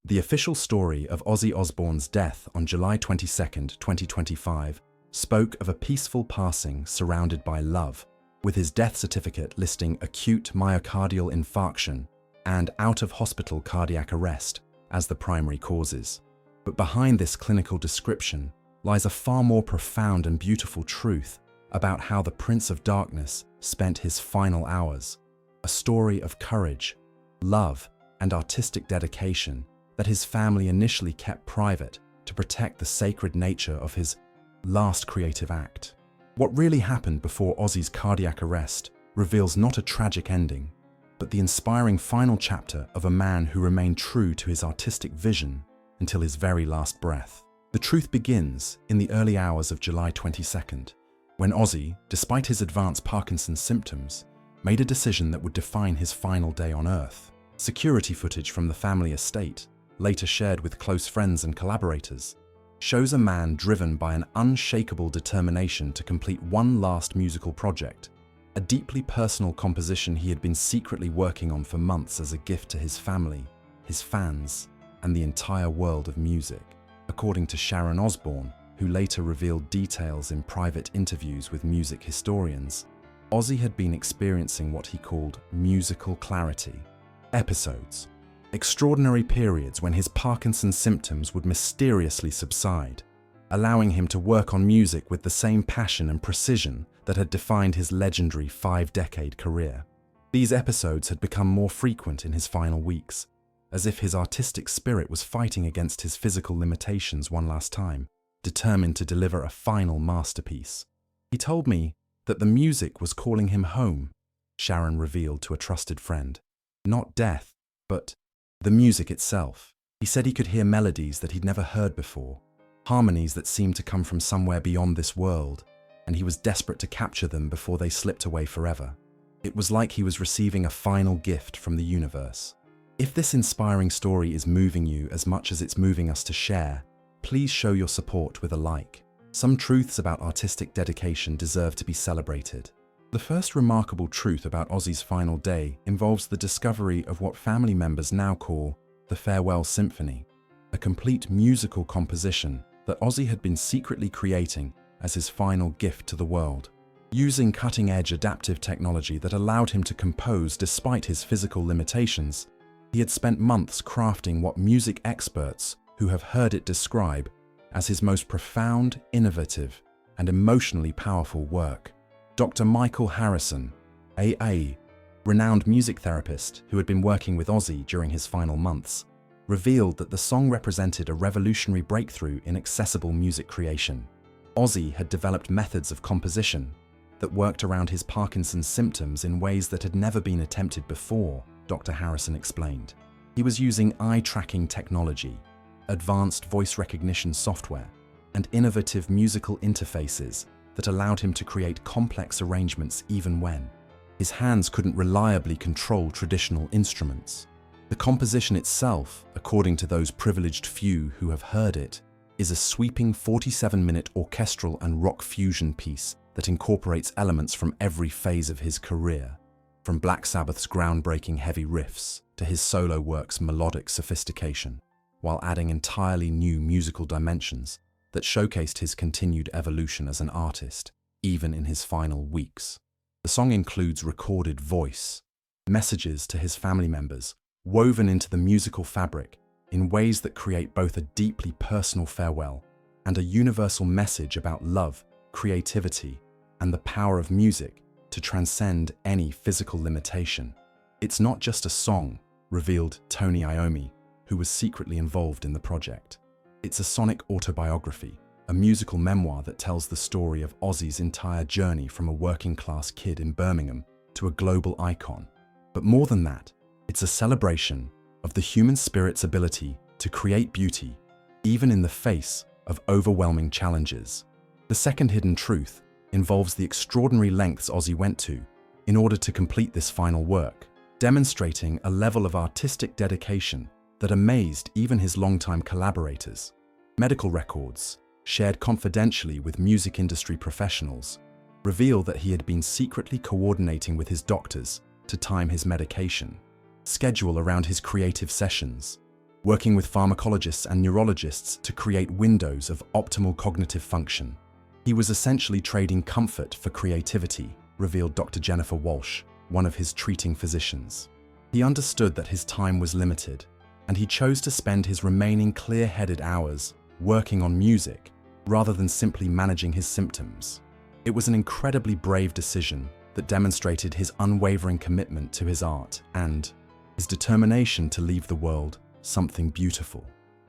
The official story of Ozzy Osbourne's death on July 22, 2025, spoke of a peaceful passing surrounded by love, with his death certificate listing acute myocardial infarction and out-of-hospital cardiac arrest as the primary causes. But behind this clinical description lies a far more profound and beautiful truth about how the Prince of Darkness spent his final hours, a story of courage, love, and artistic dedication that his family initially kept private to protect the sacred nature of his last creative act. What really happened before Ozzy's cardiac arrest reveals not a tragic ending, but the inspiring final chapter of a man who remained true to his artistic vision until his very last breath. The truth begins in the early hours of July 22nd, when Ozzy, despite his advanced Parkinson's symptoms, made a decision that would define his final day on Earth. Security footage from the family estate, later shared with close friends and collaborators, shows a man driven by an unshakable determination to complete one last musical project, a deeply personal composition he had been secretly working on for months as a gift to his family, his fans, and the entire world of music. According to Sharon Osbourne, who later revealed details in private interviews with music historians, Ozzy had been experiencing what he called musical clarity. Episodes, extraordinary periods when his Parkinson's symptoms would mysteriously subside, allowing him to work on music with the same passion and precision that had defined his legendary 5-decade career. These episodes had become more frequent in his final weeks, as if his artistic spirit was fighting against his physical limitations one last time, determined to deliver a final masterpiece. He told me that the music was calling him home, Sharon revealed to a trusted friend. Not death, but the music itself. He said he could hear melodies that he'd never heard before, harmonies that seemed to come from somewhere beyond this world, and he was desperate to capture them before they slipped away forever. It was like he was receiving a final gift from the universe. If this inspiring story is moving you as much as it's moving us to share, please show your support with a like. Some truths about artistic dedication deserve to be celebrated. The first remarkable truth about Ozzy's final day involves the discovery of what family members now call the Farewell Symphony, a complete musical composition that Ozzy had been secretly creating as his final gift to the world. Using cutting-edge adaptive technology that allowed him to compose despite his physical limitations, he had spent months crafting what music experts who have heard it describe as his most profound, innovative, and emotionally powerful work. Dr. Michael Harrison, AA, renowned music therapist who had been working with Ozzy during his final months, revealed that the song represented a revolutionary breakthrough in accessible music creation. Ozzy had developed methods of composition that worked around his Parkinson's symptoms in ways that had never been attempted before, Dr. Harrison explained. He was using eye-tracking technology, advanced voice recognition software, and innovative musical interfaces that allowed him to create complex arrangements even when his hands couldn't reliably control traditional instruments. The composition itself, according to those privileged few who have heard it, is a sweeping 47-minute orchestral and rock fusion piece that incorporates elements from every phase of his career, from Black Sabbath's groundbreaking heavy riffs to his solo work's melodic sophistication, while adding entirely new musical dimensions that showcased his continued evolution as an artist, even in his final weeks. The song includes recorded voice, messages to his family members, woven into the musical fabric in ways that create both a deeply personal farewell and a universal message about love, creativity, and the power of music to transcend any physical limitation. It's not just a song, revealed Tony Iommi, who was secretly involved in the project. It's a sonic autobiography, a musical memoir that tells the story of Ozzy's entire journey from a working-class kid in Birmingham to a global icon. But more than that, it's a celebration of the human spirit's ability to create beauty, even in the face of overwhelming challenges. The second hidden truth involves the extraordinary lengths Ozzy went to in order to complete this final work, demonstrating a level of artistic dedication that amazed even his longtime collaborators. Medical records, shared confidentially with music industry professionals, reveal that he had been secretly coordinating with his doctors to time his medication, schedule around his creative sessions, working with pharmacologists and neurologists to create windows of optimal cognitive function. He was essentially trading comfort for creativity, revealed Dr. Jennifer Walsh, one of his treating physicians. He understood that his time was limited, and he chose to spend his remaining clear-headed hours working on music rather than simply managing his symptoms. It was an incredibly brave decision that demonstrated his unwavering commitment to his art and his determination to leave the world something beautiful.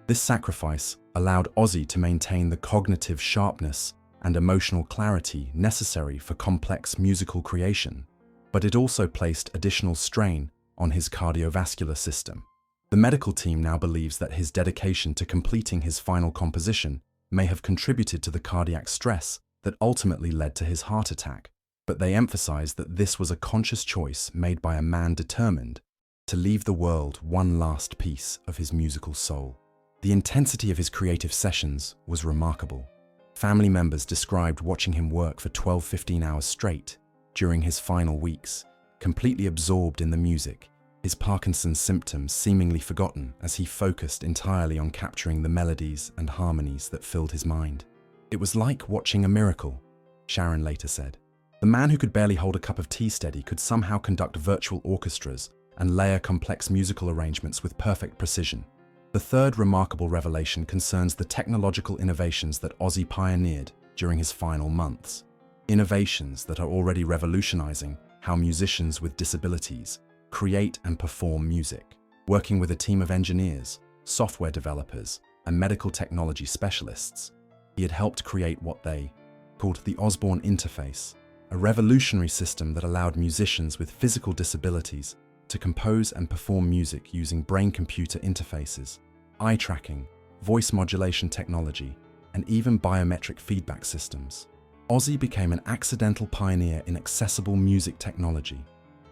This sacrifice allowed Ozzy to maintain the cognitive sharpness and emotional clarity necessary for complex musical creation, but it also placed additional strain on his cardiovascular system. The medical team now believes that his dedication to completing his final composition may have contributed to the cardiac stress that ultimately led to his heart attack, but they emphasize that this was a conscious choice made by a man determined to leave the world one last piece of his musical soul. The intensity of his creative sessions was remarkable. Family members described watching him work for 12-15 hours straight during his final weeks, completely absorbed in the music, his Parkinson's symptoms seemingly forgotten as he focused entirely on capturing the melodies and harmonies that filled his mind. It was like watching a miracle, Sharon later said. The man who could barely hold a cup of tea steady could somehow conduct virtual orchestras and layer complex musical arrangements with perfect precision. The third remarkable revelation concerns the technological innovations that Ozzy pioneered during his final months. Innovations that are already revolutionizing how musicians with disabilities create and perform music. Working with a team of engineers, software developers, and medical technology specialists, he had helped create what they called the Osbourne interface, a revolutionary system that allowed musicians with physical disabilities to compose and perform music using brain-computer interfaces, eye tracking, voice modulation technology, and even biometric feedback systems. Ozzy became an accidental pioneer in accessible music technology,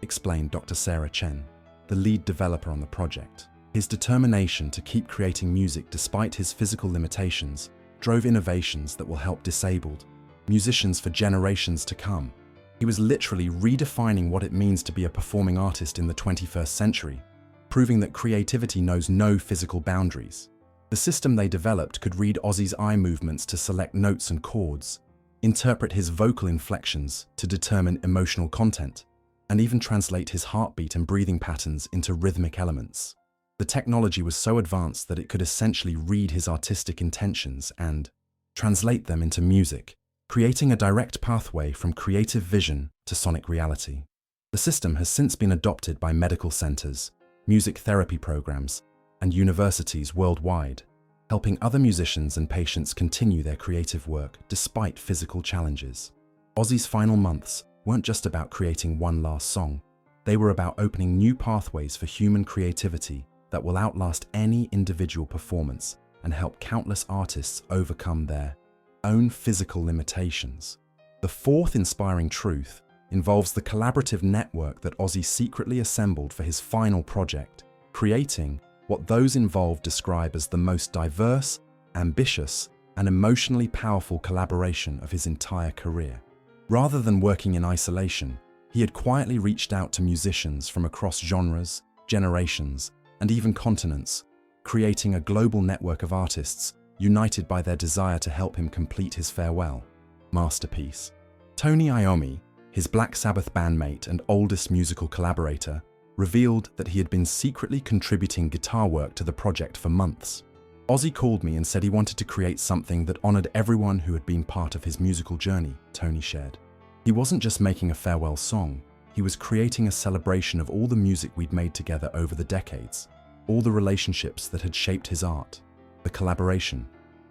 explained Dr. Sarah Chen, the lead developer on the project. His determination to keep creating music despite his physical limitations drove innovations that will help disabled musicians for generations to come. He was literally redefining what it means to be a performing artist in the 21st century, proving that creativity knows no physical boundaries. The system they developed could read Ozzy's eye movements to select notes and chords, interpret his vocal inflections to determine emotional content, and even translate his heartbeat and breathing patterns into rhythmic elements. The technology was so advanced that it could essentially read his artistic intentions and translate them into music, creating a direct pathway from creative vision to sonic reality. The system has since been adopted by medical centers, music therapy programs, and universities worldwide, helping other musicians and patients continue their creative work despite physical challenges. Ozzy's final months weren't just about creating one last song. They were about opening new pathways for human creativity that will outlast any individual performance and help countless artists overcome their own physical limitations. The fourth inspiring truth involves the collaborative network that Ozzy secretly assembled for his final project, creating what those involved describe as the most diverse, ambitious, and emotionally powerful collaboration of his entire career. Rather than working in isolation, he had quietly reached out to musicians from across genres, generations, and even continents, creating a global network of artists united by their desire to help him complete his farewell masterpiece. Tony Iommi, his Black Sabbath bandmate and oldest musical collaborator, revealed that he had been secretly contributing guitar work to the project for months. Ozzy called me and said he wanted to create something that honored everyone who had been part of his musical journey, Tony shared. He wasn't just making a farewell song, he was creating a celebration of all the music we'd made together over the decades, all the relationships that had shaped his art. The collaboration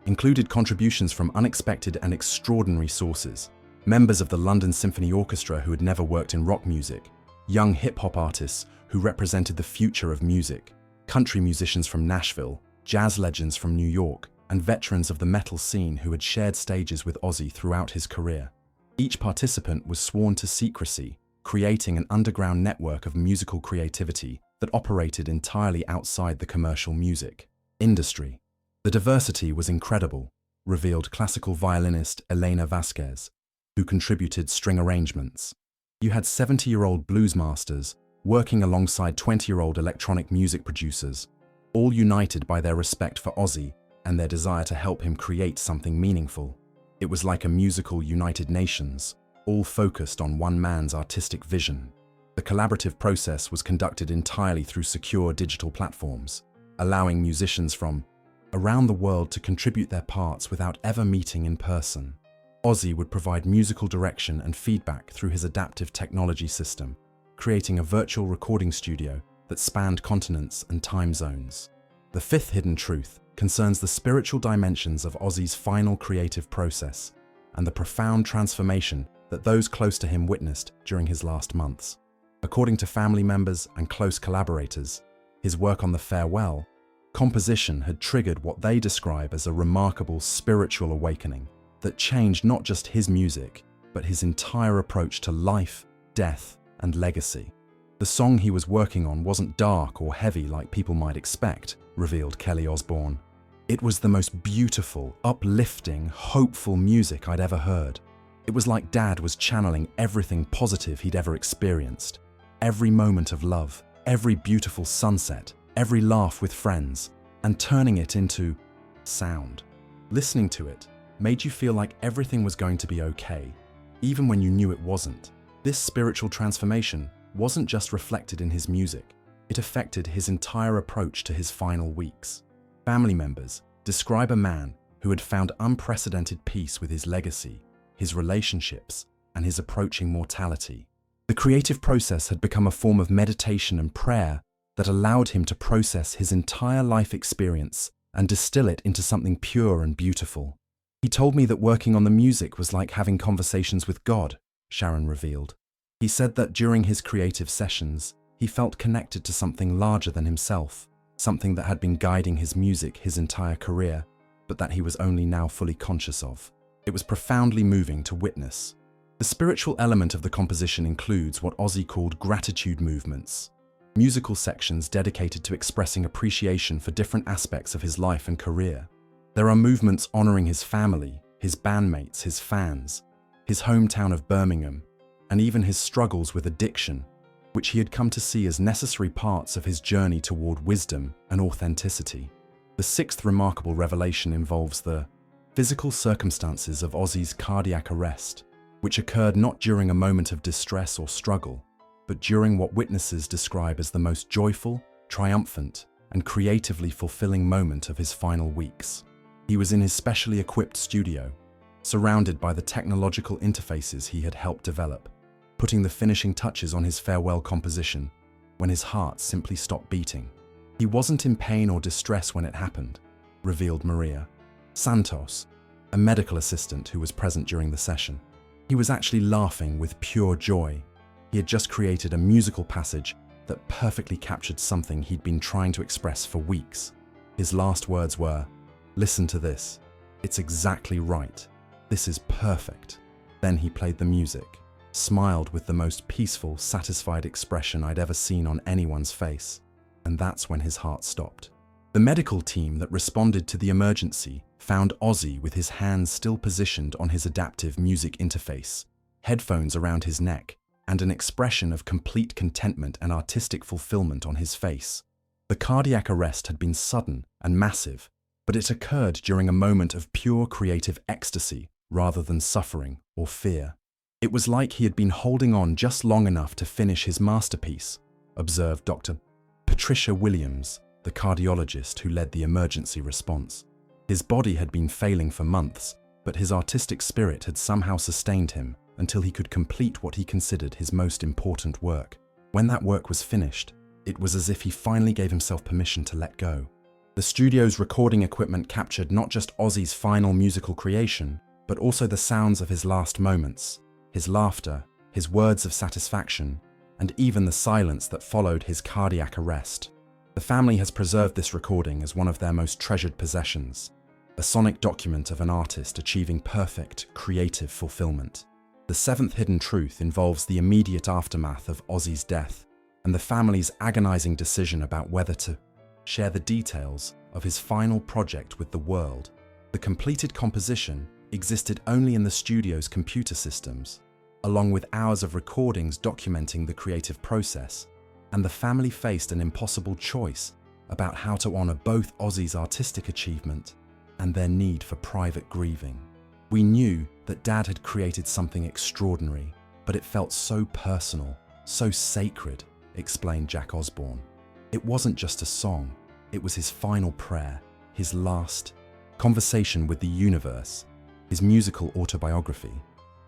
included contributions from unexpected and extraordinary sources, members of the London Symphony Orchestra who had never worked in rock music, young hip-hop artists who represented the future of music, country musicians from Nashville, jazz legends from New York, and veterans of the metal scene who had shared stages with Ozzy throughout his career. Each participant was sworn to secrecy, creating an underground network of musical creativity that operated entirely outside the commercial music industry. The diversity was incredible, revealed classical violinist Elena Vasquez, who contributed string arrangements. You had 70-year-old blues masters working alongside 20-year-old electronic music producers, all united by their respect for Ozzy and their desire to help him create something meaningful. It was like a musical United Nations, all focused on one man's artistic vision. The collaborative process was conducted entirely through secure digital platforms, allowing musicians from around the world to contribute their parts without ever meeting in person. Ozzy would provide musical direction and feedback through his adaptive technology system, creating a virtual recording studio that spanned continents and time zones. The fifth hidden truth concerns the spiritual dimensions of Ozzy's final creative process and the profound transformation that those close to him witnessed during his last months. According to family members and close collaborators, his work on the farewell composition had triggered what they describe as a remarkable spiritual awakening that changed not just his music, but his entire approach to life, death, and legacy. The song he was working on wasn't dark or heavy like people might expect, revealed Kelly Osbourne. It was the most beautiful, uplifting, hopeful music I'd ever heard. It was like Dad was channeling everything positive he'd ever experienced. Every moment of love, every beautiful sunset, every laugh with friends, and turning it into sound. Listening to it made you feel like everything was going to be okay, even when you knew it wasn't. This spiritual transformation wasn't just reflected in his music, it affected his entire approach to his final weeks. Family members describe a man who had found unprecedented peace with his legacy, his relationships, and his approaching mortality. The creative process had become a form of meditation and prayer that allowed him to process his entire life experience and distill it into something pure and beautiful. He told me that working on the music was like having conversations with God, Sharon revealed. He said that during his creative sessions, he felt connected to something larger than himself, something that had been guiding his music his entire career, but that he was only now fully conscious of. It was profoundly moving to witness. The spiritual element of the composition includes what Ozzy called gratitude movements, musical sections dedicated to expressing appreciation for different aspects of his life and career. There are movements honoring his family, his bandmates, his fans, his hometown of Birmingham, and even his struggles with addiction, which he had come to see as necessary parts of his journey toward wisdom and authenticity. The sixth remarkable revelation involves the physical circumstances of Ozzy's cardiac arrest, which occurred not during a moment of distress or struggle, but during what witnesses describe as the most joyful, triumphant, and creatively fulfilling moment of his final weeks. He was in his specially equipped studio, surrounded by the technological interfaces he had helped develop, putting the finishing touches on his farewell composition, when his heart simply stopped beating. He wasn't in pain or distress when it happened, revealed Maria Santos, a medical assistant who was present during the session. He was actually laughing with pure joy. He had just created a musical passage that perfectly captured something he'd been trying to express for weeks. His last words were, "Listen to this. It's exactly right. This is perfect." Then he played the music, smiled with the most peaceful, satisfied expression I'd ever seen on anyone's face. And that's when his heart stopped. The medical team that responded to the emergency found Ozzy with his hands still positioned on his adaptive music interface, headphones around his neck, and an expression of complete contentment and artistic fulfillment on his face. The cardiac arrest had been sudden and massive, but it occurred during a moment of pure creative ecstasy rather than suffering or fear. It was like he had been holding on just long enough to finish his masterpiece, observed Dr. Patricia Williams, the cardiologist who led the emergency response. His body had been failing for months, but his artistic spirit had somehow sustained him until he could complete what he considered his most important work. When that work was finished, it was as if he finally gave himself permission to let go. The studio's recording equipment captured not just Ozzy's final musical creation, but also the sounds of his last moments, his laughter, his words of satisfaction, and even the silence that followed his cardiac arrest. The family has preserved this recording as one of their most treasured possessions, a sonic document of an artist achieving perfect, creative fulfillment. The seventh hidden truth involves the immediate aftermath of Ozzy's death and the family's agonizing decision about whether to share the details of his final project with the world. The completed composition existed only in the studio's computer systems, along with hours of recordings documenting the creative process, and the family faced an impossible choice: about how to honor both Ozzy's artistic achievement and their need for private grieving. "We knew that Dad had created something extraordinary, but it felt so personal, so sacred," explained Jack Osbourne. "It wasn't just a song, it was his final prayer, his last conversation with the universe, his musical autobiography.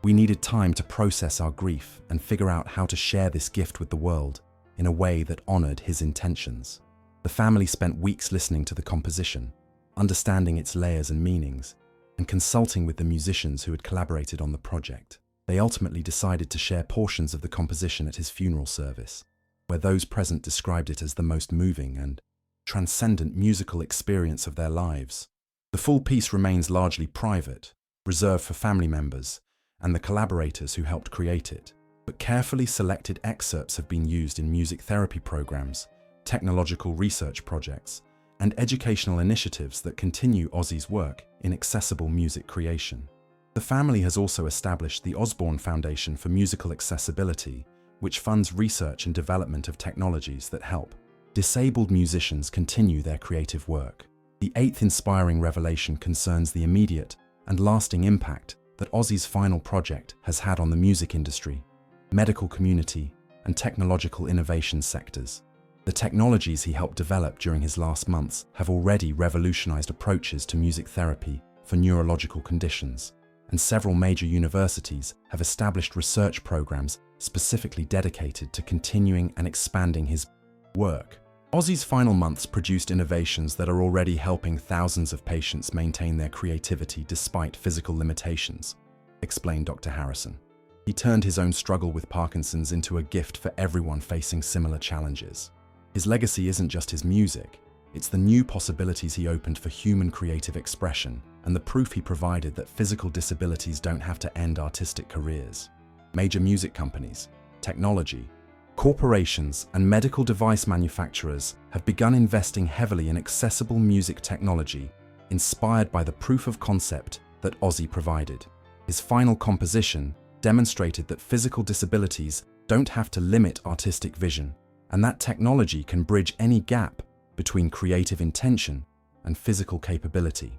We needed time to process our grief and figure out how to share this gift with the world in a way that honored his intentions." The family spent weeks listening to the composition, understanding its layers and meanings, and consulting with the musicians who had collaborated on the project. They ultimately decided to share portions of the composition at his funeral service, where those present described it as the most moving and transcendent musical experience of their lives. The full piece remains largely private, reserved for family members and the collaborators who helped create it, but carefully selected excerpts have been used in music therapy programs, technological research projects, and educational initiatives that continue Ozzy's work in accessible music creation. The family has also established the Osbourne Foundation for Musical Accessibility, which funds research and development of technologies that help disabled musicians continue their creative work. The eighth inspiring revelation concerns the immediate and lasting impact that Ozzy's final project has had on the music industry, medical community, and technological innovation sectors. The technologies he helped develop during his last months have already revolutionized approaches to music therapy for neurological conditions, and several major universities have established research programs specifically dedicated to continuing and expanding his work. Ozzy's final months produced innovations that are already helping thousands of patients maintain their creativity despite physical limitations, explained Dr. Harrison. He turned his own struggle with Parkinson's into a gift for everyone facing similar challenges. His legacy isn't just his music, it's the new possibilities he opened for human creative expression and the proof he provided that physical disabilities don't have to end artistic careers. Major music companies, technology, corporations, and medical device manufacturers have begun investing heavily in accessible music technology, inspired by the proof of concept that Ozzy provided. His final composition demonstrated that physical disabilities don't have to limit artistic vision, and that technology can bridge any gap between creative intention and physical capability.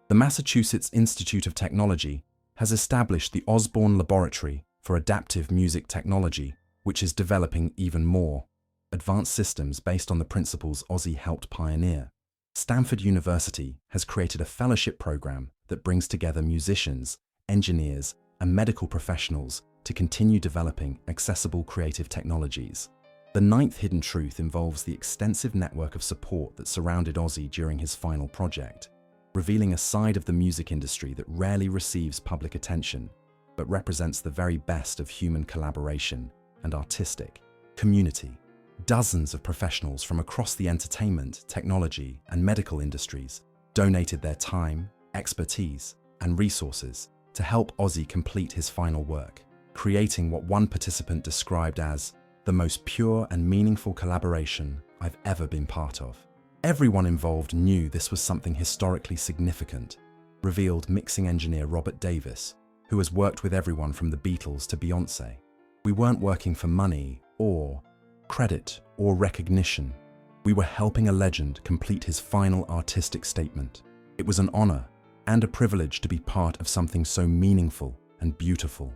The Massachusetts Institute of Technology has established the Osbourne Laboratory for Adaptive Music Technology, which is developing even more advanced systems based on the principles Ozzy helped pioneer. Stanford University has created a fellowship program that brings together musicians, engineers, and medical professionals to continue developing accessible creative technologies. The ninth hidden truth involves the extensive network of support that surrounded Ozzy during his final project, revealing a side of the music industry that rarely receives public attention, but represents the very best of human collaboration and artistic community. Dozens of professionals from across the entertainment, technology, and medical industries donated their time, expertise, and resources to help Ozzy complete his final work, creating what one participant described as the most pure and meaningful collaboration I've ever been part of. Everyone involved knew this was something historically significant, revealed mixing engineer Robert Davis, who has worked with everyone from the Beatles to Beyoncé. "We weren't working for money or credit or recognition. We were helping a legend complete his final artistic statement. It was an honor and a privilege to be part of something so meaningful and beautiful."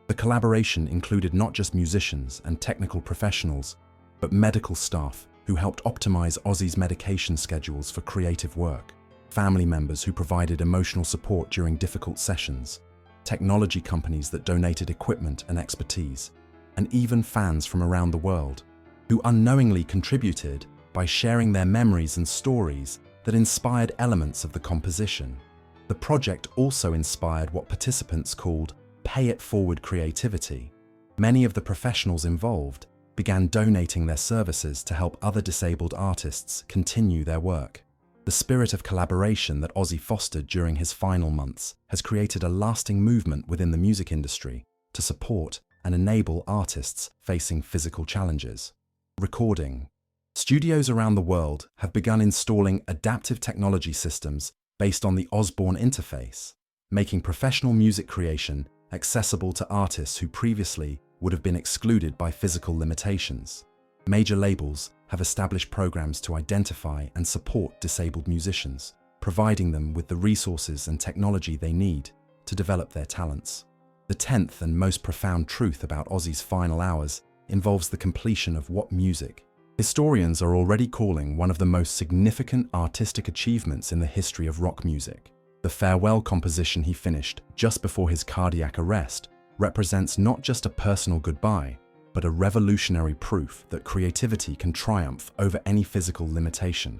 The collaboration included not just musicians and technical professionals, but medical staff who helped optimize Ozzy's medication schedules for creative work, family members who provided emotional support during difficult sessions, technology companies that donated equipment and expertise, and even fans from around the world, who unknowingly contributed by sharing their memories and stories that inspired elements of the composition. The project also inspired what participants called pay-it-forward creativity. Many of the professionals involved began donating their services to help other disabled artists continue their work. The spirit of collaboration that Ozzy fostered during his final months has created a lasting movement within the music industry to support and enable artists facing physical challenges. Recording. Studios around the world have begun installing adaptive technology systems based on the Osbourne interface, making professional music creation accessible to artists who previously would have been excluded by physical limitations. Major labels have have established programs to identify and support disabled musicians, providing them with the resources and technology they need to develop their talents. The 10th and most profound truth about Ozzy's final hours involves the completion of what music historians are already calling one of the most significant artistic achievements in the history of rock music. The farewell composition he finished just before his cardiac arrest represents not just a personal goodbye, but a revolutionary proof that creativity can triumph over any physical limitation,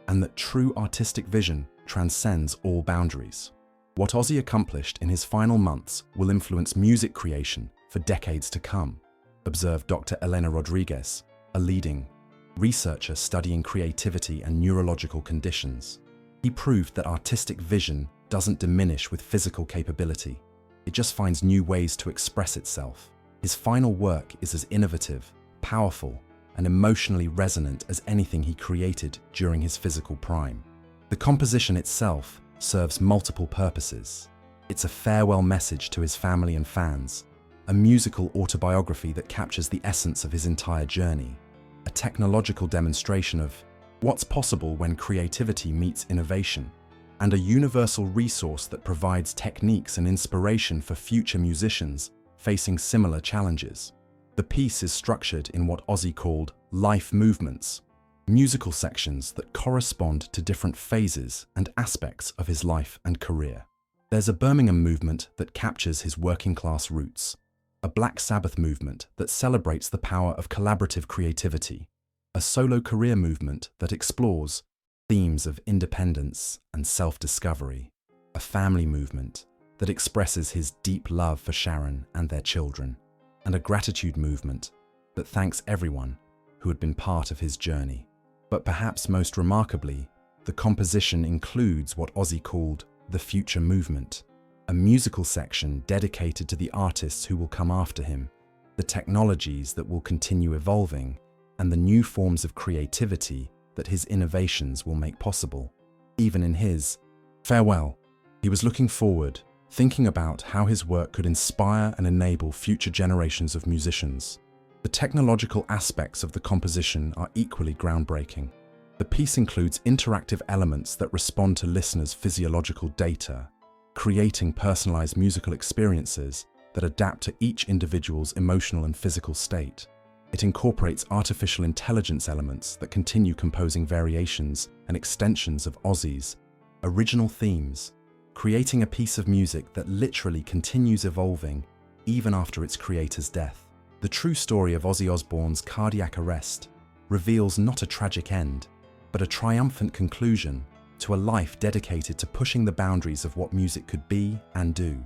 and that true artistic vision transcends all boundaries. What Ozzy accomplished in his final months will influence music creation for decades to come, observed Dr. Elena Rodriguez, a leading researcher studying creativity and neurological conditions. He proved that artistic vision doesn't diminish with physical capability. It just finds new ways to express itself. His final work is as innovative, powerful, and emotionally resonant as anything he created during his physical prime. The composition itself serves multiple purposes. It's a farewell message to his family and fans, a musical autobiography that captures the essence of his entire journey, a technological demonstration of what's possible when creativity meets innovation, and a universal resource that provides techniques and inspiration for future musicians facing similar challenges. The piece is structured in what Ozzy called life movements, musical sections that correspond to different phases and aspects of his life and career. There's a Birmingham movement that captures his working-class roots, a Black Sabbath movement that celebrates the power of collaborative creativity, a solo career movement that explores themes of independence and self-discovery, a family movement that expresses his deep love for Sharon and their children, and a gratitude movement that thanks everyone who had been part of his journey. But perhaps most remarkably, the composition includes what Ozzy called the future movement, a musical section dedicated to the artists who will come after him, the technologies that will continue evolving, and the new forms of creativity that his innovations will make possible. Even in his farewell, he was looking forward, thinking about how his work could inspire and enable future generations of musicians. The technological aspects of the composition are equally groundbreaking. The piece includes interactive elements that respond to listeners' physiological data, creating personalized musical experiences that adapt to each individual's emotional and physical state. It incorporates artificial intelligence elements that continue composing variations and extensions of Ozzy's original themes, creating a piece of music that literally continues evolving even after its creator's death. The true story of Ozzy Osbourne's cardiac arrest reveals not a tragic end, but a triumphant conclusion to a life dedicated to pushing the boundaries of what music could be and do.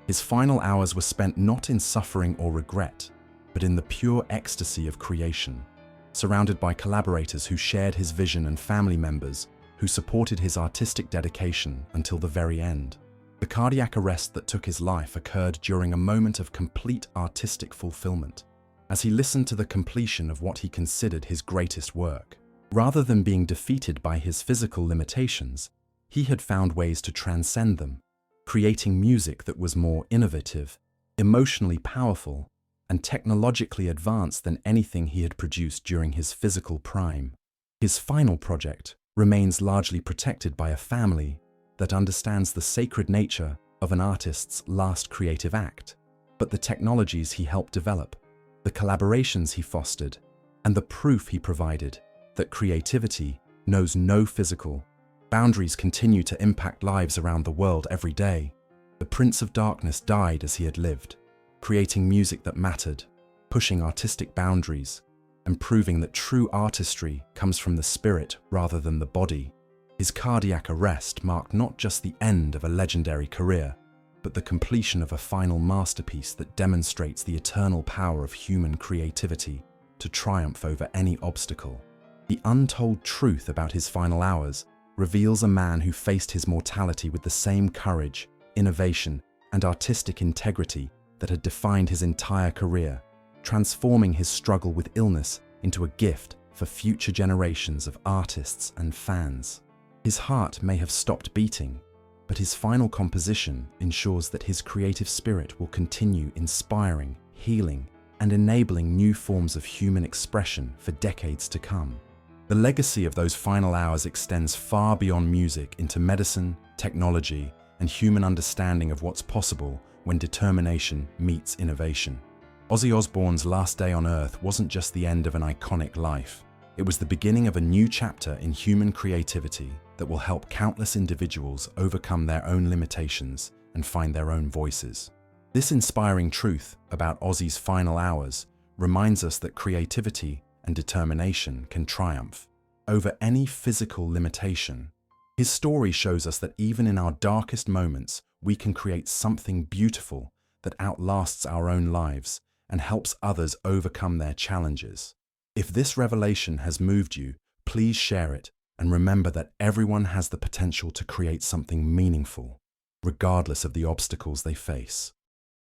His final hours were spent not in suffering or regret, but in the pure ecstasy of creation, surrounded by collaborators who shared his vision and family members who supported his artistic dedication until the very end. The cardiac arrest that took his life occurred during a moment of complete artistic fulfillment, as he listened to the completion of what he considered his greatest work. Rather than being defeated by his physical limitations, he had found ways to transcend them, creating music that was more innovative, emotionally powerful, and technologically advanced than anything he had produced during his physical prime. His final project remains largely protected by a family that understands the sacred nature of an artist's last creative act, but the technologies he helped develop, the collaborations he fostered, and the proof he provided that creativity knows no physical boundaries continue to impact lives around the world every day. The Prince of Darkness died as he had lived, creating music that mattered, pushing artistic boundaries, and proving that true artistry comes from the spirit rather than the body. His cardiac arrest marked not just the end of a legendary career, but the completion of a final masterpiece that demonstrates the eternal power of human creativity to triumph over any obstacle. The untold truth about his final hours reveals a man who faced his mortality with the same courage, innovation, and artistic integrity that had defined his entire career, transforming his struggle with illness into a gift for future generations of artists and fans. His heart may have stopped beating, but his final composition ensures that his creative spirit will continue inspiring, healing, and enabling new forms of human expression for decades to come. The legacy of those final hours extends far beyond music into medicine, technology, and human understanding of what's possible when determination meets innovation. Ozzy Osbourne's last day on Earth wasn't just the end of an iconic life. It was the beginning of a new chapter in human creativity that will help countless individuals overcome their own limitations and find their own voices. This inspiring truth about Ozzy's final hours reminds us that creativity and determination can triumph over any physical limitation. His story shows us that even in our darkest moments, we can create something beautiful that outlasts our own lives and helps others overcome their challenges. If this revelation has moved you, please share it and remember that everyone has the potential to create something meaningful, regardless of the obstacles they face.